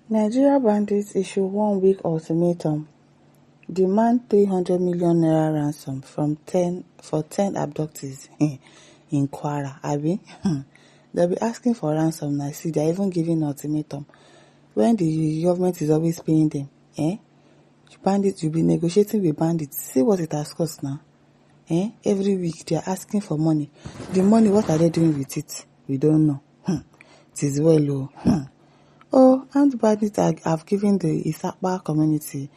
Nigeria bandits issue 1-week ultimatum. Demand 300 million naira ransom for 10 abductees in Kwara. Abi, they'll be asking for ransom now. See, they're even giving ultimatum. When the government is always paying them, bandits, you'll be negotiating with bandits. See what it has cost now. Every week they're asking for money. The money, what are they doing with it? We don't know. It is well. And bandits have given the Isapa community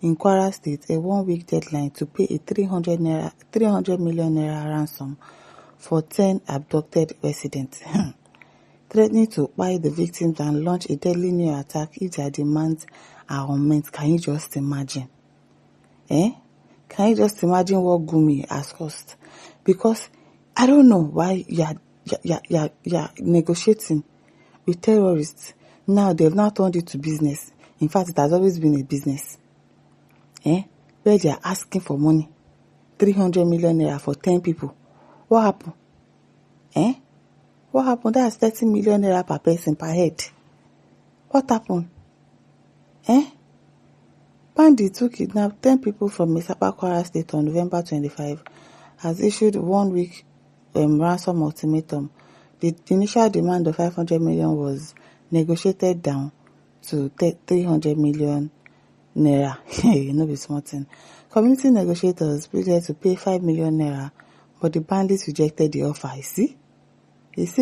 in Kwara State a 1-week deadline to pay a 300 million naira ransom for 10 abducted residents, threatening to buy the victims and launch a deadly new attack if their demands are unmet. Can you just imagine? Can you just imagine what Gumi has cost? Because I don't know why you're negotiating with terrorists. Now they've now turned it to business. In fact, it has always been a business. Where they are asking for money. 300 million naira for 10 people. What happened? What happened? That's 30 million naira per person per head. What happened? Bandits who kidnapped 10 people from Isapa, Kwara State on November 25 has issued 1-week ransom ultimatum. The initial demand of 500 million was negotiated down to 300 million naira. No be small thing. Community negotiators pleaded to pay 5 million naira, but the bandits rejected the offer. You see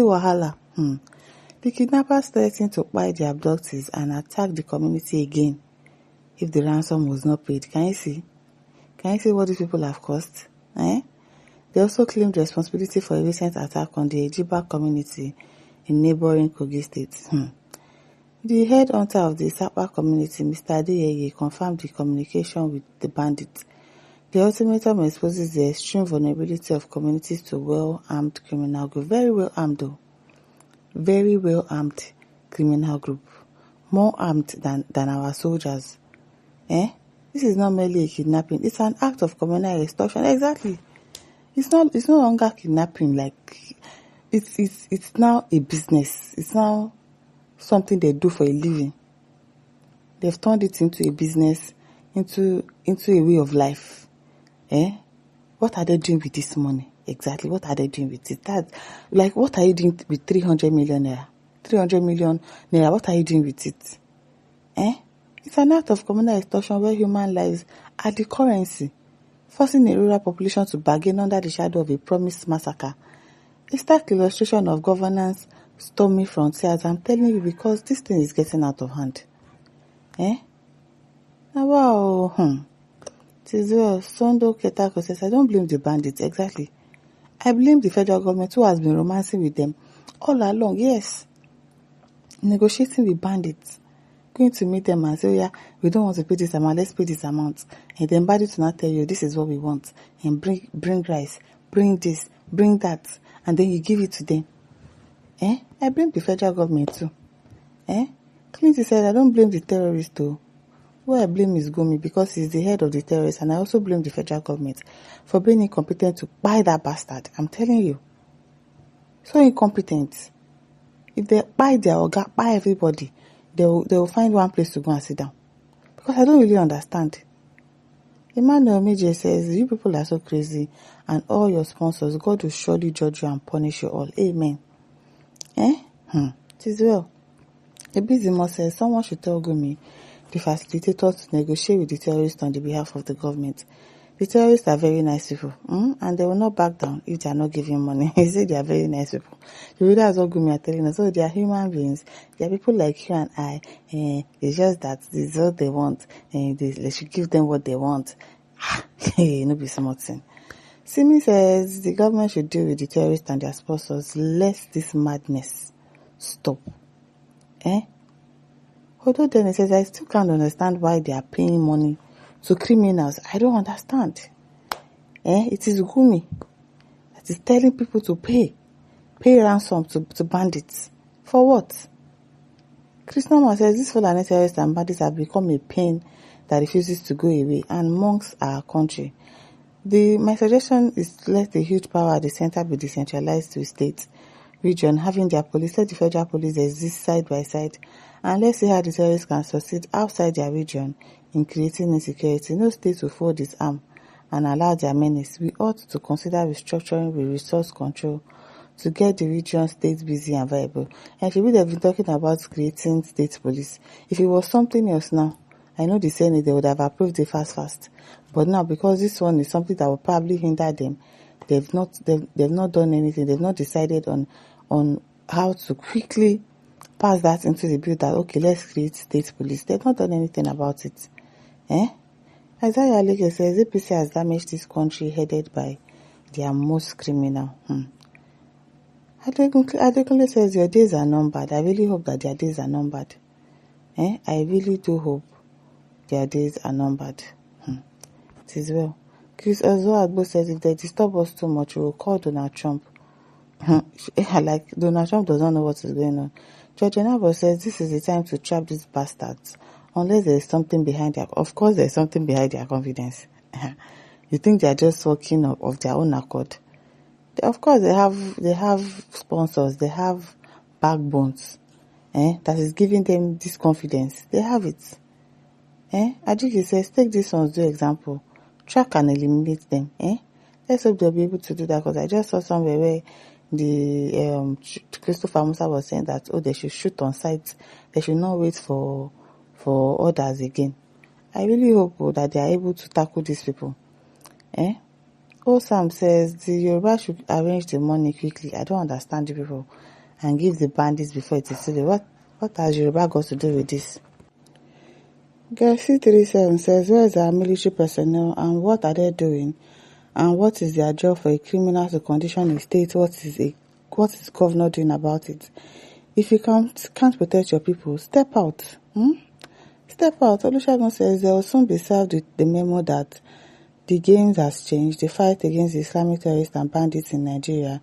wahala. The kidnappers threatened to buy the abductees and attack the community again if the ransom was not paid. Can you see what these people have cost? They also claimed responsibility for a recent attack on the Ejiba community in neighboring Kogi State. The head hunter of the Isapa community, Mr. Adeyeye, confirmed the communication with the bandits. The ultimatum exposes the extreme vulnerability of communities to well-armed criminal group. Very well-armed though. Very well-armed criminal group. More armed than our soldiers. This is not merely a kidnapping. It's an act of communal extortion. Exactly. It's no longer kidnapping. Like it's now a business. It's now something they do for a living. They've turned it into a business, into a way of life. What are they doing with this money? Exactly. What are they doing with it? What are you doing with 300 million naira? 300 million naira. What are you doing with it? It's an act of communal extortion where human lives are the currency, forcing a rural population to bargain under the shadow of a promised massacre. A stark illustration of governance stormy frontiers. I'm telling you, because this thing is getting out of hand. Wow. It is well. Sondo Ketako says, I don't blame the bandits. Exactly. I blame the federal government who has been romancing with them all along. Yes. Negotiating with bandits. Going to meet them and say, we don't want to pay this amount, let's pay this amount. And then bandits will not tell you, this is what we want. And bring rice, bring this, bring that. And then you give it to them. I blame the federal government too. Clinton said, I don't blame the terrorists too. Who I blame is Gumi because he's the head of the terrorists, and I also blame the federal government for being incompetent to buy that bastard. I'm telling you. So incompetent. If they buy their organ, buy everybody, they will find one place to go and sit down. Because I don't really understand. Emmanuel Meje says, you people are so crazy, and all your sponsors, God will surely judge you and punish you all. Amen. It is well. Ebizimo says, someone should tell Gumi, the facilitators, to negotiate with the terrorists on the behalf of the government. The terrorists are very nice people, and they will not back down if they are not giving money. He said they are very nice people. That's what Gumi are telling us. So they are human beings. They are people like you and I. It's just that this is what they want. They should give them what they want. No be something. Simi says the government should deal with the terrorists and their sponsors. Let this madness stop. Although then he says, I still can't understand why they are paying money to criminals. I don't understand. It is Gumi that is telling people to pay ransom to bandits. For what? Chris Norman says, these Fulani terrorists and bandits have become a pain that refuses to go away and amongst our country. My suggestion is to let the huge power at the center be decentralized to states, region, having their police, let the federal police exist side by side And let's see how the terrorists can succeed outside their region in creating insecurity. No state will fold its arm and allow their menace. We ought to consider restructuring with resource control to get the region state busy and viable. And should we have been talking about creating state police? If it was something else now, I know the Senate, they would have approved it fast. But now, because this one is something that will probably hinder them, they've not done anything. They've not decided on how to quickly pass that into the bill that, okay, let's create state police. They've not done anything about it. Isaiah Aleke says APC has damaged this country headed by their most criminal. Adekunle says your days are numbered. I really hope that their days are numbered. I really do hope their days are numbered. It is well. Chris Ozoagbo says if they disturb us too much, we will call Donald Trump. Like Donald Trump does not know what is going on. George Enabo says this is the time to trap these bastards. Unless there is something behind their... Of course there is something behind their confidence. You think they are just working of their own accord? Of course they have sponsors. They have backbones. That is giving them this confidence. They have it. Ajiki says take this one's do example. Track and eliminate them. Let's hope they'll be able to do that, because I just saw somewhere where the Christopher Musa was saying that they should shoot on sight. They should not wait for orders again. I really hope that they are able to tackle these people. Sam says the Yoruba should arrange the money quickly. I don't understand the people, and give the bandits before it is too late. What has Yoruba got to do with this? C37 says where is our military personnel and what are they doing? And what is their job for a criminal to condition a state? What is governor doing about it? If you can't protect your people, step out. Step out. Olusegun says they will soon be served with the memo that the game has changed. The fight against the Islamic terrorists and bandits in Nigeria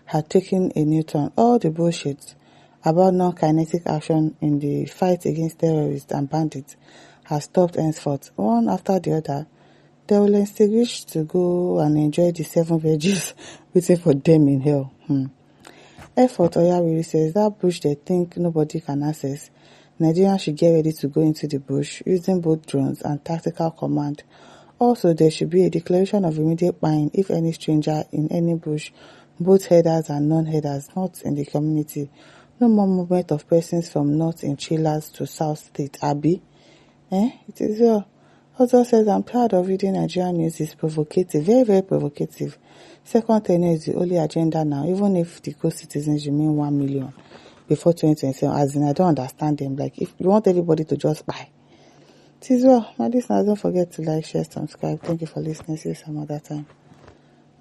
had taken a new turn. All the bullshit about non-kinetic action in the fight against terrorists and bandits has stopped henceforth. One after the other, they will extinguish to go and enjoy the 7 veggies waiting for them in hell. Effort Oyawiri says that bush they think nobody can access. Nigerians should get ready to go into the bush using both drones and tactical command. Also, there should be a declaration of immediate buying if any stranger in any bush, both headers and non-headers, not in the community. No more movement of persons from north in chillers to south state. Abi? It is well. Also says, I'm proud of reading Nigerian news. It's provocative, very, very provocative. Second tenure is the only agenda now, even if the co-citizens remain 1 million before 2027. As in, I don't understand them. Like, if you want everybody to just buy. It is well. My listeners, don't forget to like, share, subscribe. Thank you for listening. See you some other time.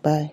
Bye.